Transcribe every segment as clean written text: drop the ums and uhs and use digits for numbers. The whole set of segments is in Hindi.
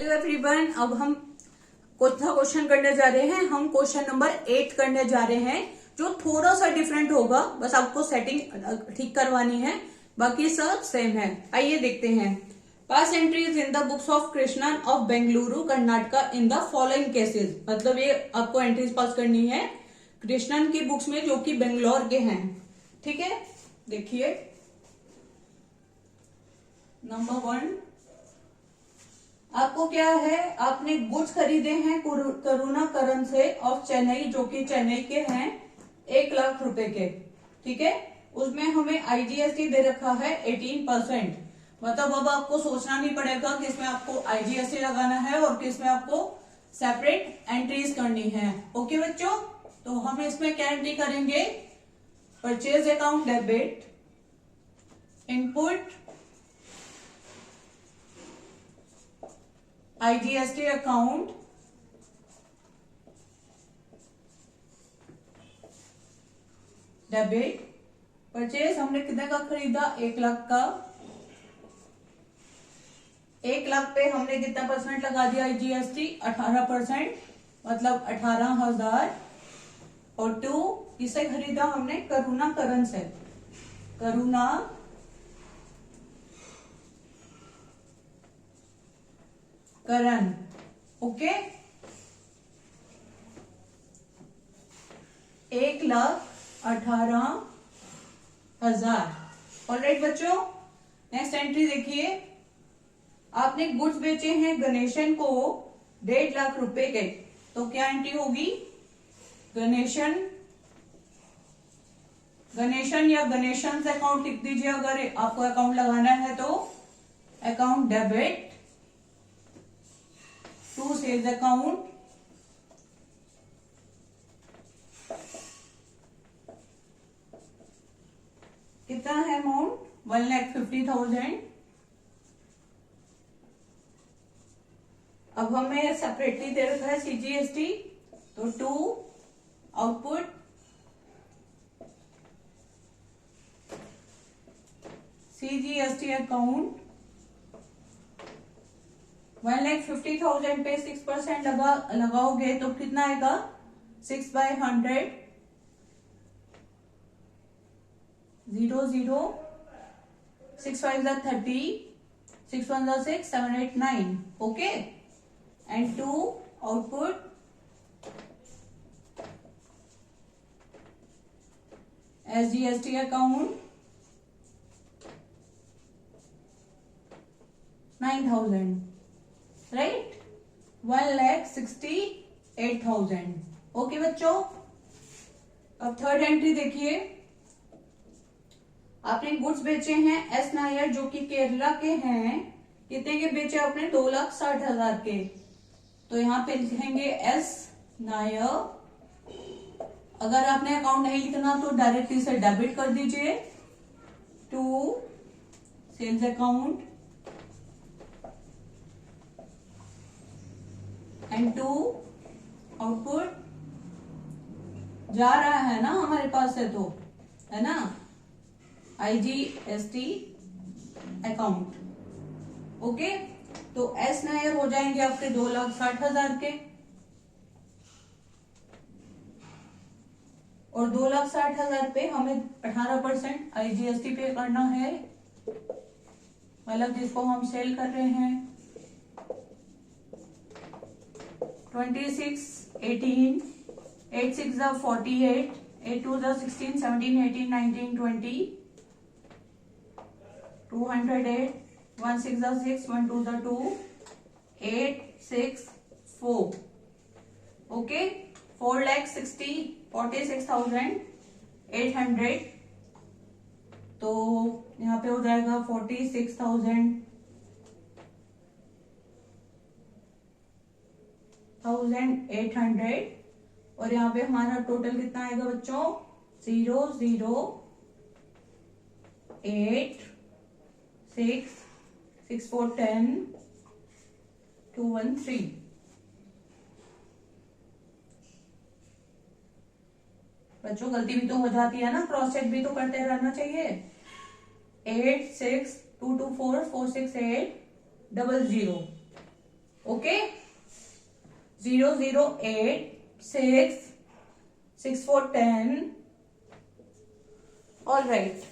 हेलो एवरीवन, अब हम चौथा क्वेश्चन करने जा रहे हैं। हम क्वेश्चन नंबर 8 करने जा रहे हैं, जो थोड़ा सा डिफरेंट होगा। बस आपको सेटिंग ठीक करवानी है, बाकी सब सेम है। आइए देखते हैं। Pass entries in the books of Krishnan of Bengaluru Karnataka in the following cases. मतलब ये आपको एंट्रीज पास करनी है कृष्णन की बुक्स में, जो कि बेंगलोर के हैं। ठीक है, देखिए नंबर 1, आपको क्या है, आपने गुड्स खरीदे हैं करुणा करण से ऑफ चेन्नई, जो कि चेन्नई के हैं, 1 लाख रुपए के। ठीक है, उसमें हमें आईजीएसटी दे रखा है 18%। मतलब अब आपको सोचना नहीं पड़ेगा कि इसमें आपको आईजीएसटी लगाना है और किसमें आपको सेपरेट एंट्रीज करनी है। ओके बच्चों, तो हम इसमें क्या एंट्री करेंगे? Purchase account debit, input IGST account, debit. Purchase हमने कितने का खरीदा? 1 लाख का। 1 लाख पे हमने कितना परसेंट लगा दिया आईजीएसटी? 18%, मतलब 18,000। और 2, किसे खरीदा हमने? करुणा करण से, करुणा करण। ओके, 1,18,000। ऑलराइट बच्चों, नेक्स्ट एंट्री देखिए। आपने गुड्स बेचे हैं गणेशन को 1.5 लाख रुपए के, तो क्या एंट्री होगी? गणेशन या गणेशन अकाउंट लिख दीजिए। अगर आपको अकाउंट लगाना है तो account debit to sales account, कितना है अमाउंट? 1,50,000। अब हमें सेपरेटली दे रखा है सीजीएसटी, तो 2 आउटपुट सीजीएसटी अकाउंट 1,50,000 पे 6% लगाओगे तो कितना आएगा? 6/100, 0, 6 5 30, 6 1 6, 7 8 9। Okay, and 2 output SGST account 9,000, right? 1,68,000। Okay बच्चों, अब थर्ड एंट्री देखिए। आपने गुड्स बेचे हैं एस नायर, जो कि केरला के हैं। कितने के बेचे आपने? 2,60,000 के। तो यहाँ पे लिखेंगे एस नायर। अगर आपने अकाउंट नहीं लिखना तो डायरेक्टली से डेबिट कर दीजिए to sales account and 2 output. जा रहा है ना हमारे पास से, तो है ना, आईजीएसटी अकाउंट। ओके, तो एस नायर हो जाएंगे आपके 2,60,000 के, और 2,60,000 पे हमें 18% आईजीएसटी पे करना है। मतलब जिसको हम सेल कर रहे हैं 26, 18, 8 6 48, 8 2 16, 17 18 19 20, 208, 1 6 6, 1 2 2, 8 6 4। ओके, 4,46,800। तो यहाँ पे हो जाएगा 46,800। और यहाँ पे हमारा टोटल कितना आएगा बच्चों? 0 0 8 6 6 4 10 2 1 3। बच्चों गलती भी तो हो जाती है ना, क्रॉस चेक भी तो करते रहना चाहिए। 8 6 2 2 4 4 6 8 00। ओके, 008666410। ऑल राइट,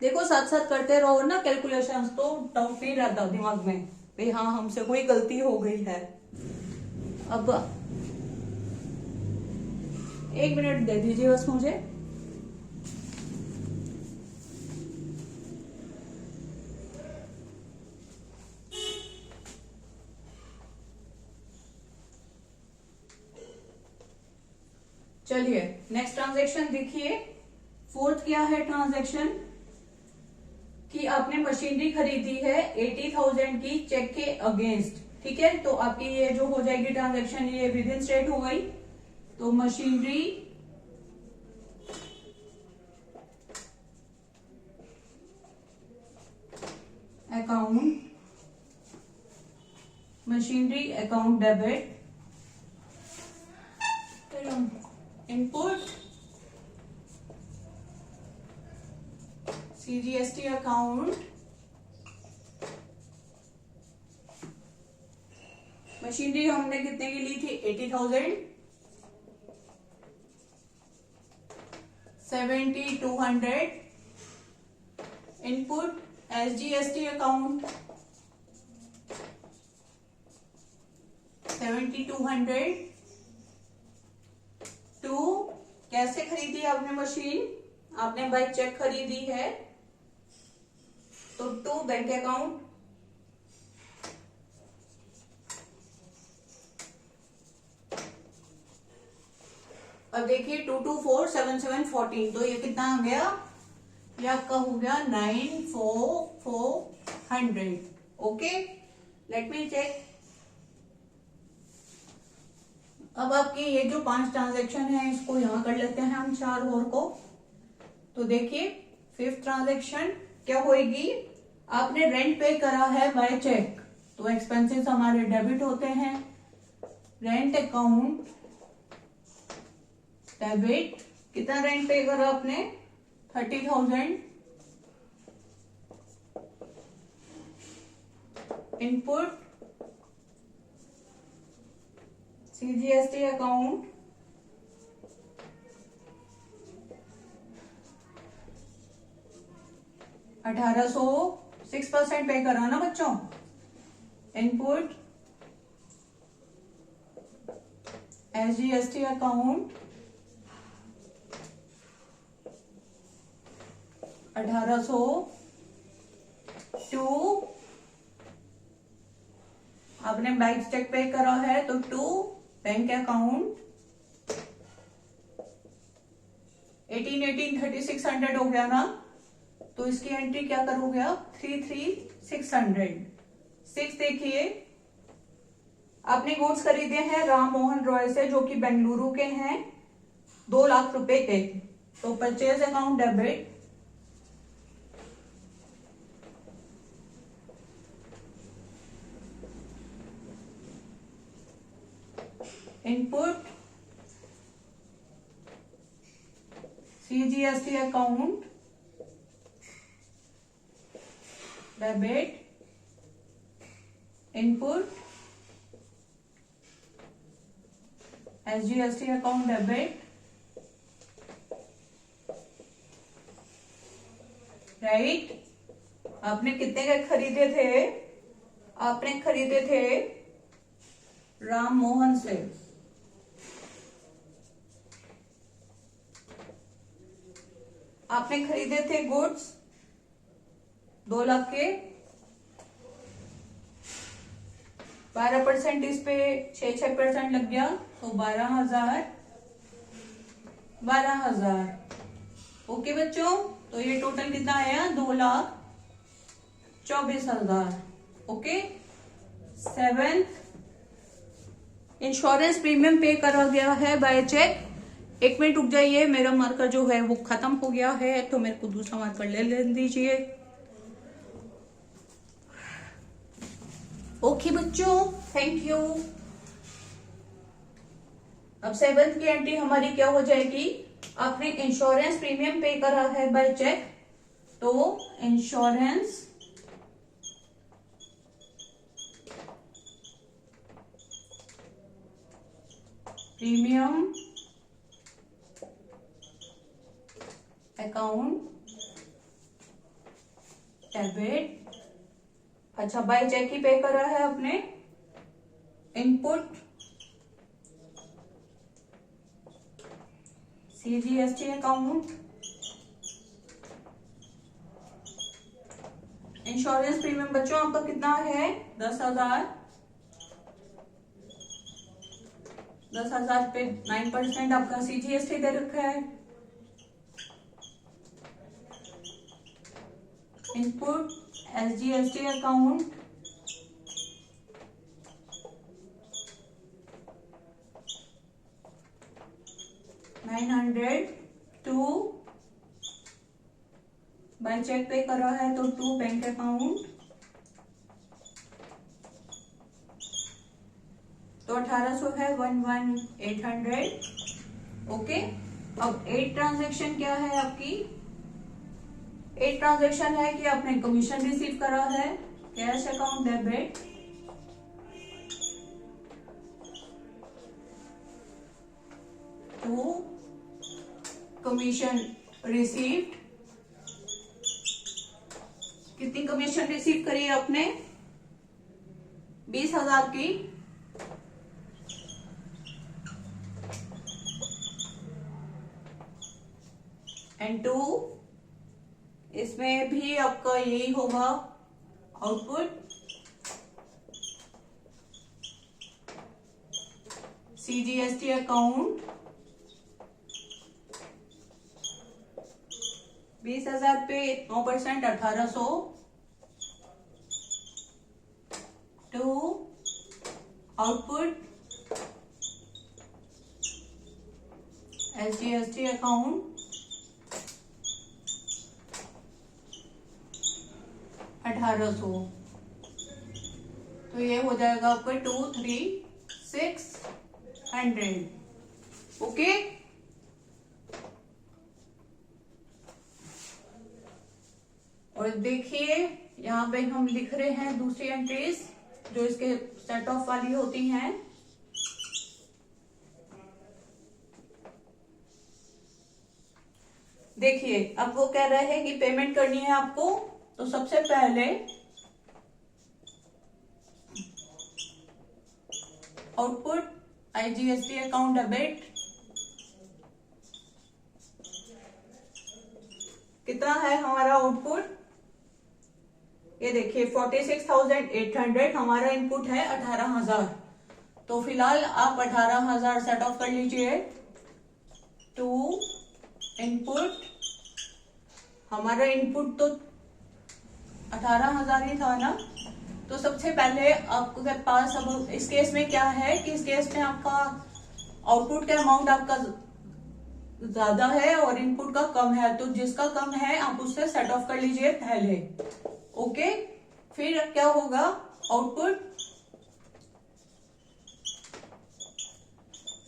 देखो साथ साथ करते रहो ना कैलकुलेशंस, तो डाउट नहीं रहता दिमाग में भाई हाँ हमसे कोई गलती हो गई है। अब 1 मिनट दे दीजिए बस मुझे। चलिए नेक्स्ट ट्रांजैक्शन देखिए। फोर्थ क्या है ट्रांजैक्शन कि आपने मशीनरी खरीदी है 80,000 की चेक के अगेंस्ट, ठीक है। तो आपकी ये जो हो जाएगी ट्रांजैक्शन, ये विद इन स्टेट हो गई। तो machinery account debit, input CGST account, machinery हमने कितने की ली थी 80,000, 7,200, इनपुट SGST अकाउंट 7,200 टू कैसे खरीदी आपने मशीन, आपने बाय चेक खरीदी है तो टू बैंक अकाउंट, अब देखिए 2247714, तो ये कितना आ गया, ये आपका हो गया 94400। Okay, let me check. अब आपकी ये जो 5 ट्रांजैक्शन है इसको यहां कर लेते हैं हम 4 और को। तो देखिए फिफ्थ ट्रांजैक्शन क्या होएगी, आपने रेंट पे करा है बाय चेक, तो एक्सपेंसेस हमारे डेबिट होते हैं। रेंट अकाउंट डेबिट, कितना रेंट पे करा आपने 30,000, इनपुट CGST अकाउंट 1,800, 6% पे करा ना बच्चों, इनपुट SGST अकाउंट 1,800 टू, आपने बैंक चेक पे करा है तो टू बैंक अकाउंट 18 3600 हो गया ना, तो इसकी एंट्री क्या करोगे आप 33,600। 6 देखिए, आपने गुड्स खरीदे हैं राम मोहन रॉय से जो कि बेंगलुरु के हैं 2 लाख रुपए के, तो purchase account debit, input CGST account debit, input SGST account debit, right. आपने कितने का खरीदे थे, आपने खरीदे थे राम मोहन से, आपने खरीदे थे गुड्स 2 लाख के, 12% इस पे 6% लग गया तो 12,000। ओके बच्चों, तो ये टोटल कितना आया 2,24,000। ओके, 7th इंश्योरेंस प्रीमियम पे करा गया है बाय चेक। 1 मिनट रुक जाइए, मेरा मार्कर जो है वो खत्म हो गया है तो मेरे को दूसरा मार्कर ले दीजिए। ओके बच्चों, थैंक यू। अब 7th की एंट्री हमारी क्या हो जाएगी, आपने इंश्योरेंस प्रीमियम पे करा है बाय चेक, तो इंश्योरेंस प्रीमियम अकाउंट डेबिट। अच्छा, बाय चेक ही पे करा है अपने। Input CGST account. Insurance premium बच्चों आपका कितना है? 10,000। 10,000 पे 9% आपका CGST दे रखा है। Input SGST account. $902 by cheque pay करा है तो 2 बैंक अकाउंट, तो 1800 है 11,800। ओके, अब 8 ट्रांजेक्शन क्या है आपकी? 8 ट्रांजेक्शन है कि आपने कमीशन रिसीव करा है, कैश अकाउंट डेबिट। तो कमीशन रिसीव्ड। कितनी कमीशन रिसीव करी है आपने? 20,000 की। एंड 2, इसमें भी आपका यही होगा आउटपुट। CGST अकाउंट 20,000 पे 9% 1800। 2 आउटपुट SGST अकाउंट 1800। तो ये हो जाएगा आपका 23,600। ओके, और देखिए यहाँ पे हम लिख रहे हैं दूसरी एंट्रीज जो इसके सेट ऑफ वाली होती हैं। देखिए अब वो कह रहे हैं कि पेमेंट करनी है आपको, तो सबसे पहले आउटपुट IGST अकाउंट डेबिट कितना है हमारा आउटपुट? ये देखिए 46,800 हमारा इनपुट है 18,000। तो फिलहाल आप 18,000 सेट ऑफ कर लीजिए। 2 इनपुट, हमारा इनपुट तो 18,000 ही था ना। तो सबसे पहले आपके पास अब इस केस में क्या है कि इस केस में आपका आउटपुट का अमाउंट आपका ज्यादा है और इनपुट का कम है, तो जिसका कम है आप उससे सेट ऑफ कर लीजिए पहले। ओके, फिर क्या होगा? Output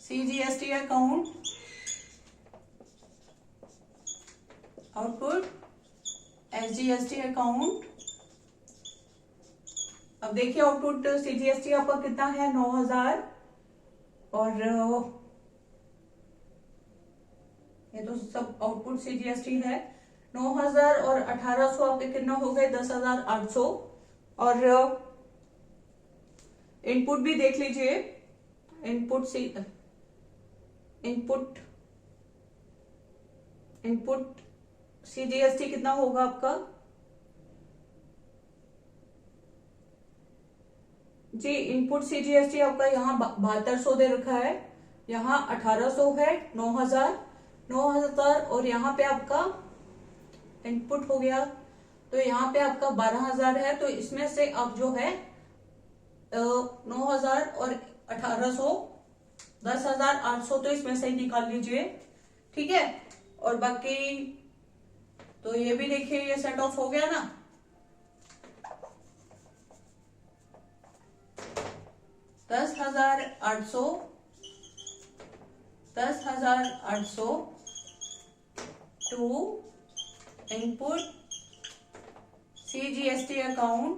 CGST account, output SGST account. अब देखिए आउटपुट CGST आपका कितना है? 9,000। और ये तो सब आउटपुट CGST है। 9,000 और 1800 आपके कितना हो गए? 10,800। और इनपुट भी देख लीजिए। इनपुट CGST कितना होगा आपका? जी, इनपुट CGST आपका यहाँ 7200 दे रखा है, यहाँ 1800 है। 9,000 और यहाँ पे आपका इनपुट हो गया, तो यहाँ पे आपका 12,000 है। तो इसमें से अब जो है 9,000 और 1800 10,800 तो इसमें से ही निकाल लीजिए, ठीक है। और बाकी तो ये भी देखिए ये सेट ऑफ हो गया ना। 10,800 to input CGST account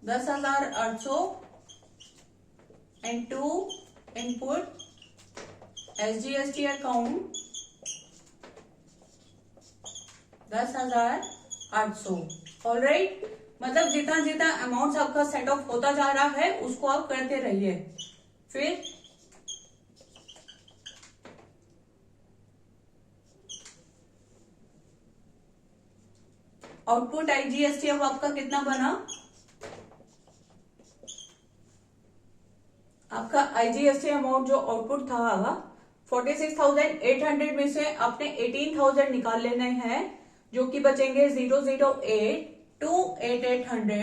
10,800 and to input SGST account 10,800। Alright, मतलब जितना जितना अमाउंट आपका सेट ऑफ होता जा रहा है उसको आप करते रहिए। फिर आउटपुट IGST अब आपका कितना बना, आपका IGST अमाउंट जो आउटपुट था 46,800 में से आपने 18,000 निकाल लेने हैं, जो कि बचेंगे 008 to 8800।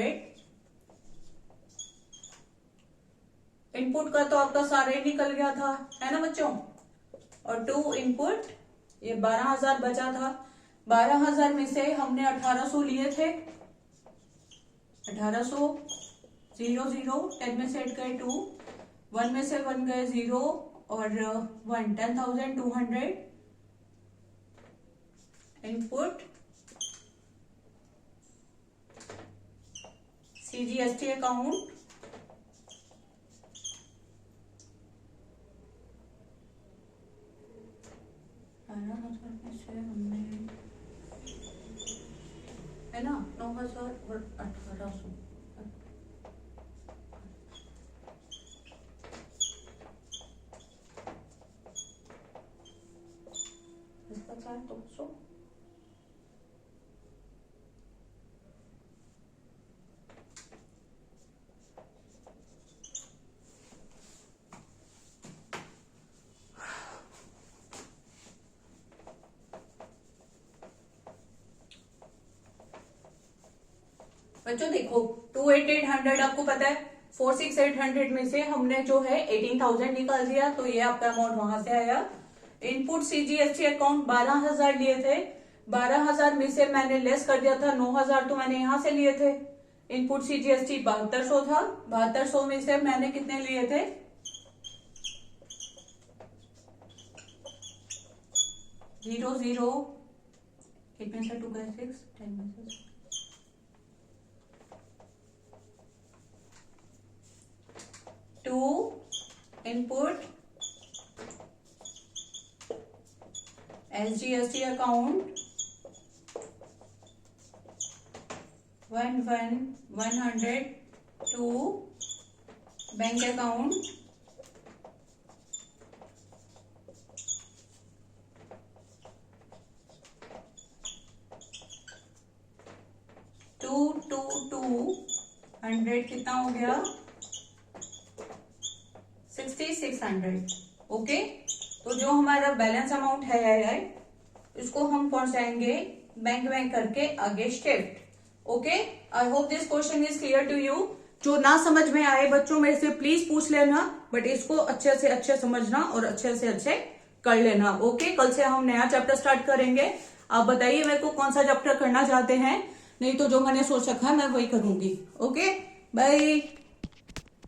इनपुट का तो आपका सारा ही निकल गया था, है ना बच्चों। और टू इनपुट ये 12,000 बचा था। 12,000 में से हमने 1,800 लिए थे। 1,800 0 10 में से 8 गए 2, 1 में से 1 गए 0 और 1 10,200 इनपुट CGST अकाउंट 12,000 में से हमने है ना 9,000 और 1,800 इसका 4,200 बच्चों देखो 28,800 आपको पता है 46,800 में से हमने जो है 18,000 निकाल दिया, तो ये आपका अमाउंट वहां से आया। इनपुट CGST अकाउंट 12,000 लिए थे, 12,000 में से मैंने लेस कर दिया था 9,000, तो मैंने यहां से लिए थे। इनपुट CGST 7200 था, 7200 में से मैंने कितने लिए थे 0 8 में से 2 गए 6 10 में से 2 input SGST account 100 2 bank account 2 कितना हो गया 6,600। ओके, तो जो हमारा बैलेंस अमाउंट है इसको हम पहुंचाएंगे बैंक करके आगे shift. Okay, I hope this question is clear to you. जो ना समझ में आए बच्चों मेरे से प्लीज पूछ लेना, बट इसको अच्छे से अच्छे समझना और अच्छे से अच्छे कर लेना। ओके, कल से हम नया चैप्टर स्टार्ट करेंगे। आप बताइए मेरे को कौन सा चैप्टर करना चाहते हैं, नहीं तो जो मैंने सोच रखा है मैं वही करूंगी। Okay, bye.